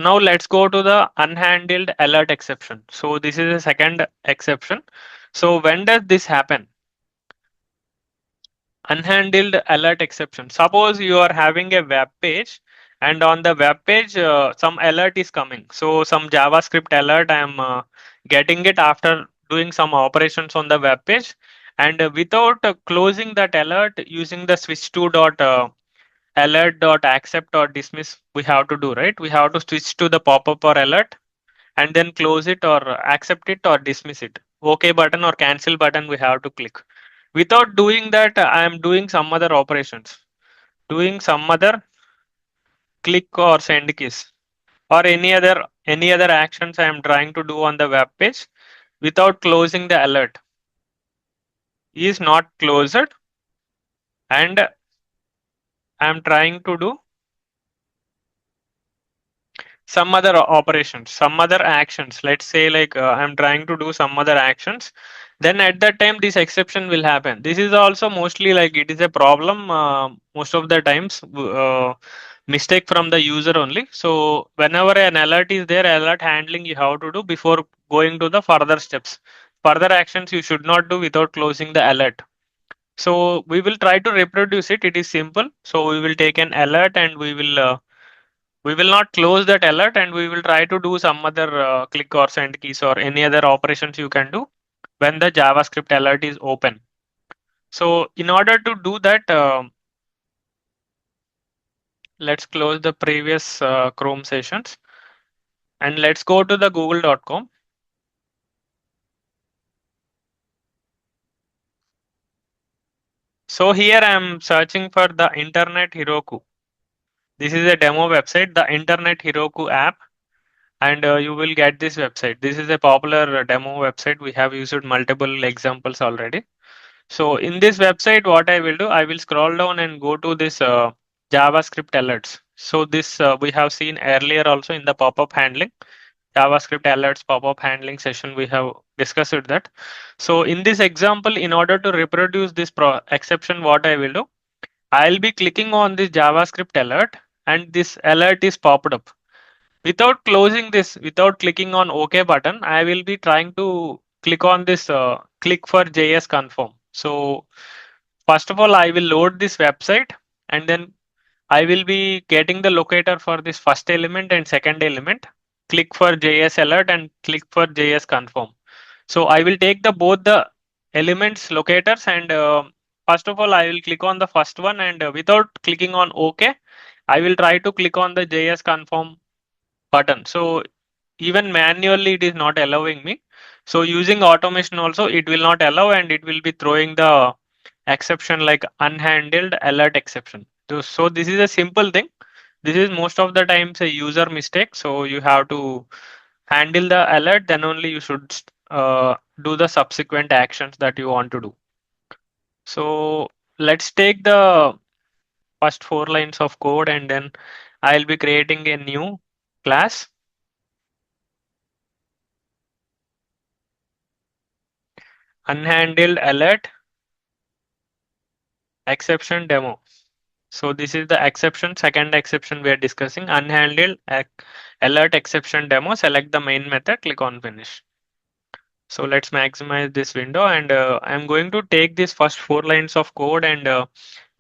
Now let's go to the unhandled alert exception. So this is the second exception. So when does this happen? Unhandled alert exception. Suppose you are having a web page, and on the web page some alert is coming. So some JavaScript alert, I am getting it after doing some operations on the web page, and without closing that alert using the switch to dot alert dot accept or dismiss, we have to do, right? We have to switch to the pop-up or alert and then close it or accept it or dismiss it. OK button or cancel button we have to click. Without doing that, I am doing some other operations, doing some other click or send keys or any other actions I am trying to do on the web page without closing the alert is not closed, and I am trying to do some other operations, some other actions. Let's say like I'm trying to do some other actions. Then at that time, this exception will happen. This is also mostly like it is a problem most of the times. Mistake from the user only. So whenever an alert is there, alert handling you have to do before going to the further steps. Further actions you should not do without closing the alert. So we will try to reproduce it. It is simple. So we will take an alert and we will not close that alert, and we will try to do some other click or send keys or any other operations you can do when the JavaScript alert is open. So in order to do that, let's close the previous Chrome sessions and let's go to the google.com. So here I am searching for the Internet Heroku. This is a demo website, the Internet Heroku app, and you will get this website. This is a popular demo website. We have used multiple examples already. So in this website, what I will do, I will scroll down and go to this JavaScript alerts. So this we have seen earlier also in the pop-up handling, JavaScript alerts pop-up handling session, we have discussed that. So in this example, in order to reproduce this exception, what I will do, I'll be clicking on this JavaScript alert and this alert is popped up. Without closing this, without clicking on OK button, I will be trying to click on this click for JS confirm. So first of all, I will load this website and then I will be getting the locator for this first element and second element. Click for JS alert and click for JS confirm. So I will take the both the elements locators and first of all, I will click on the first one and without clicking on OK, I will try to click on the JS confirm button. So even manually it is not allowing me. So using automation also it will not allow, and it will be throwing the exception like unhandled alert exception. So this is a simple thing. This is most of the times a user mistake. So you have to handle the alert, then only you should do the subsequent actions that you want to do. So let's take the first 4 lines of code and then I'll be creating a new class. Unhandled alert exception demo. So this is the exception, second exception we are discussing, unhandled alert exception demo. Select the main method, click on finish. So let's maximize this window, and I'm going to take this first 4 lines of code and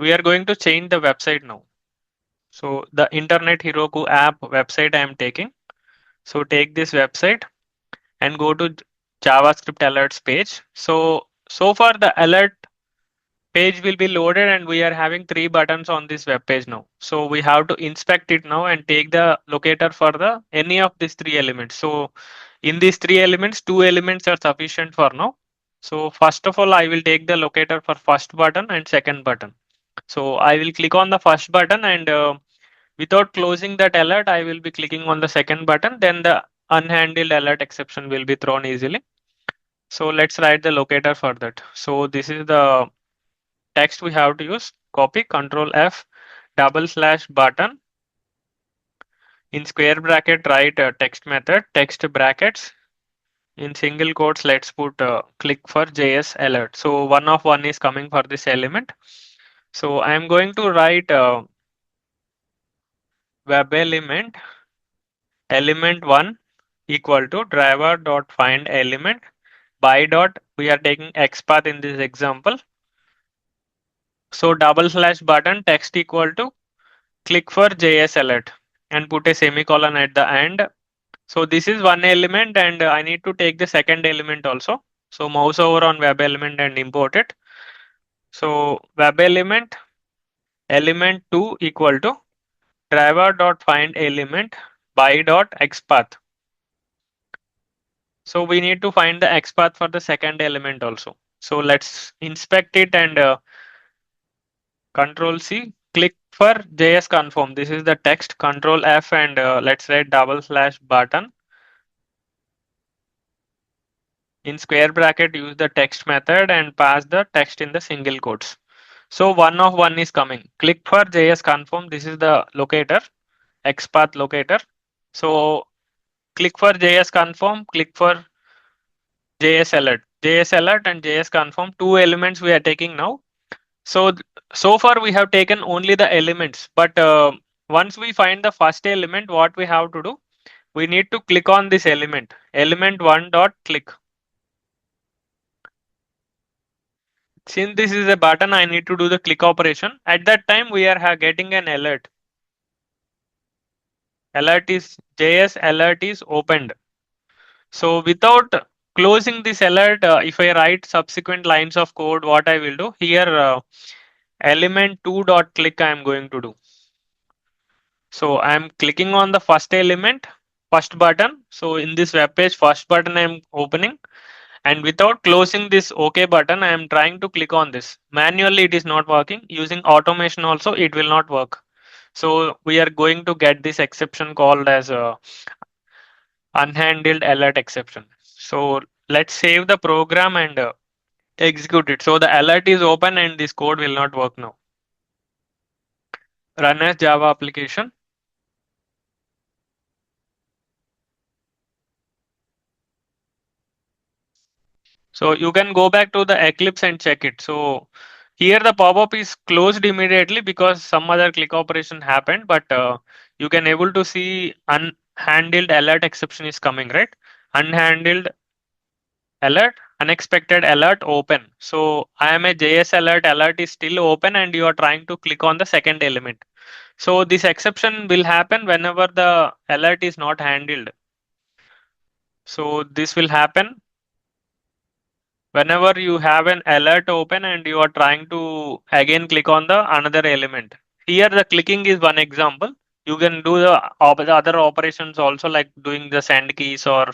we are going to change the website now. So the Internet Heroku app website I am taking. So take this website and go to JavaScript alerts page. So far the alert page will be loaded and we are having 3 buttons on this web page now. So we have to inspect it now and take the locator for the any of these 3 elements. So in these 3 elements, 2 elements are sufficient for now. So first of all, I will take the locator for first button and second button. So I will click on the first button and without closing that alert, I will be clicking on the second button. Then the unhandled alert exception will be thrown easily. So let's write the locator for that. So this is the text we have to use. Copy, Control F, / button. In square bracket, write text method, text brackets. In single quotes, let's put click for JS alert. So 1 of 1 is coming for this element. So I am going to write web element element1 equal to driver dot find element by dot, we are taking XPath in this example. So double slash button text equal to click for JS alert and put a semicolon at the end. So this is one element and I need to take the second element also. So mouse over on web element and import it. So web element element2 equal to driver dot find element by dot XPath. So we need to find the XPath for the second element also. So let's inspect it and Control C, click for JS confirm. This is the text. Control F and let's write double slash button. In square bracket, use the text method and pass the text in the single quotes. So one of one is coming. Click for JS confirm. This is the locator, XPath locator. So click for JS confirm, click for JS alert. JS alert and JS confirm, two elements we are taking now. So so far we have taken only the elements, but once we find the first element, what we have to do? We need to click on this element, element1 dot click. Since this is a button, I need to do the click operation. At that time, we are getting an alert. Alert is JS alert is opened. So without closing this alert, if I write subsequent lines of code, what I will do here, element2 dot click I am going to do. So I am clicking on the first element, first button. So in this web page, first button I am opening, and without closing this OK button, I am trying to click on this. Manually, it is not working. Using automation also, it will not work. So we are going to get this exception called as a unhandled alert exception. So let's save the program and execute it. So the alert is open and this code will not work now. Run as Java application. So you can go back to the Eclipse and check it. So here the pop-up is closed immediately because some other click operation happened, but you can able to see unhandled alert exception is coming, right? Unhandled alert, unexpected alert open. So I am a JS alert is still open and you are trying to click on the second element. So this exception will happen whenever the alert is not handled. So this will happen whenever you have an alert open and you are trying to again click on the another element. Here the clicking is one example. You can do the other operations also, like doing the send keys, or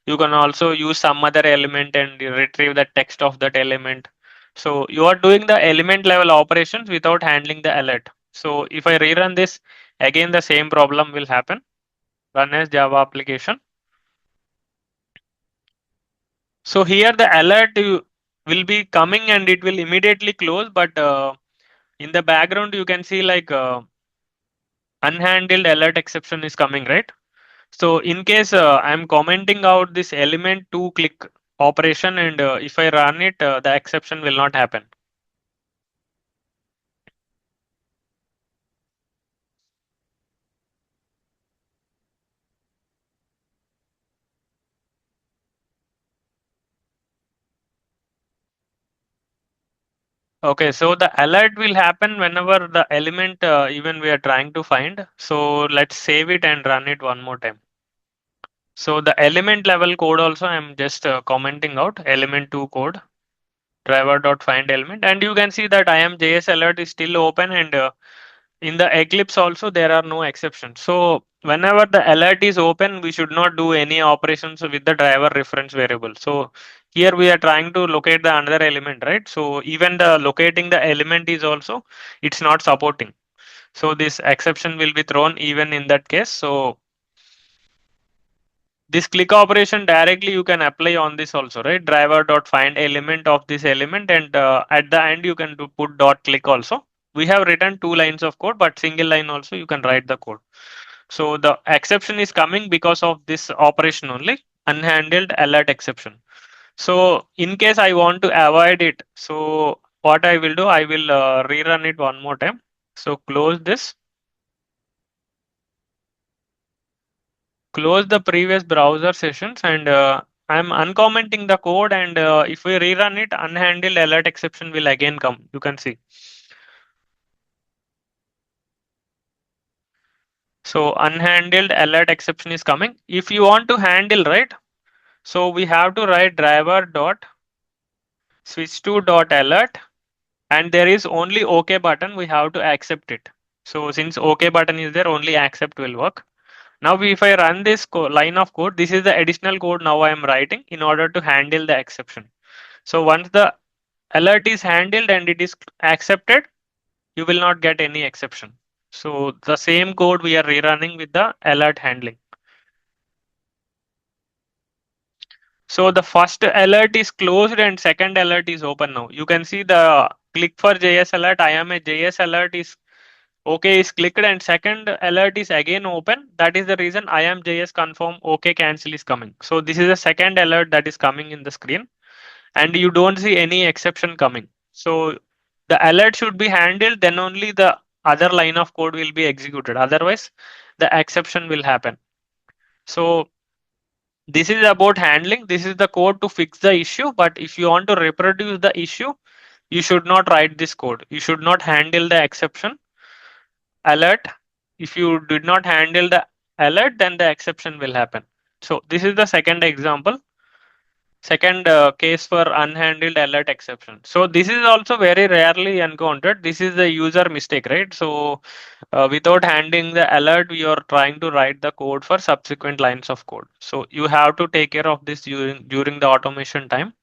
you can also use some other element and retrieve the text of that element. So you are doing the element level operations without handling the alert. So if I rerun this, again the same problem will happen. Run as Java application. So here the alert will be coming and it will immediately close, but in the background you can see like unhandled alert exception is coming, right? So in case I'm commenting out this element to click operation and if I run it, the exception will not happen. Okay, so the alert will happen whenever the element even we are trying to find. So let's save it and run it one more time. So the element level code also I'm just commenting out element2 code. Driver.find element, and you can see that IAM.js alert is still open, and in the Eclipse also there are no exceptions. So whenever the alert is open, we should not do any operations with the driver reference variable. So here we are trying to locate the another element, right? So even the locating the element is also, it's not supporting. So this exception will be thrown even in that case. So this click operation directly you can apply on this also, right? Driver dot find element of this element, and at the end you can do put dot click also. We have written two lines of code, but single line also you can write the code. So the exception is coming because of this operation only, unhandled alert exception. So in case I want to avoid it, so what I will do, I will rerun it one more time. So close this. close the previous browser sessions, and I'm uncommenting the code, and if we rerun it, unhandled alert exception will again come. You can see. So unhandled alert exception is coming. If you want to handle, right? So we have to write driver dot switch to dot alert, and there is only OK button. We have to accept it. So since OK button is there, only accept will work. Now if I run this line of code, this is the additional code now I am writing in order to handle the exception. So once the alert is handled and it is accepted, you will not get any exception. So the same code we are rerunning with the alert handling. So the first alert is closed and second alert is open now. You can see the click for JS alert. I am a JS alert is OK is clicked and second alert is again open. That is the reason I am JS confirm OK cancel is coming. So this is the second alert that is coming in the screen, and you don't see any exception coming. So the alert should be handled, then only the other line of code will be executed. Otherwise, the exception will happen. So this is about handling. This is the code to fix the issue. But if you want to reproduce the issue, you should not write this code. You should not handle the exception alert. If you did not handle the alert, then the exception will happen. So this is the second example. Second case for unhandled alert exception. So this is also very rarely encountered. This is the user mistake, right? So without handling the alert, we are trying to write the code for subsequent lines of code. So you have to take care of this during the automation time.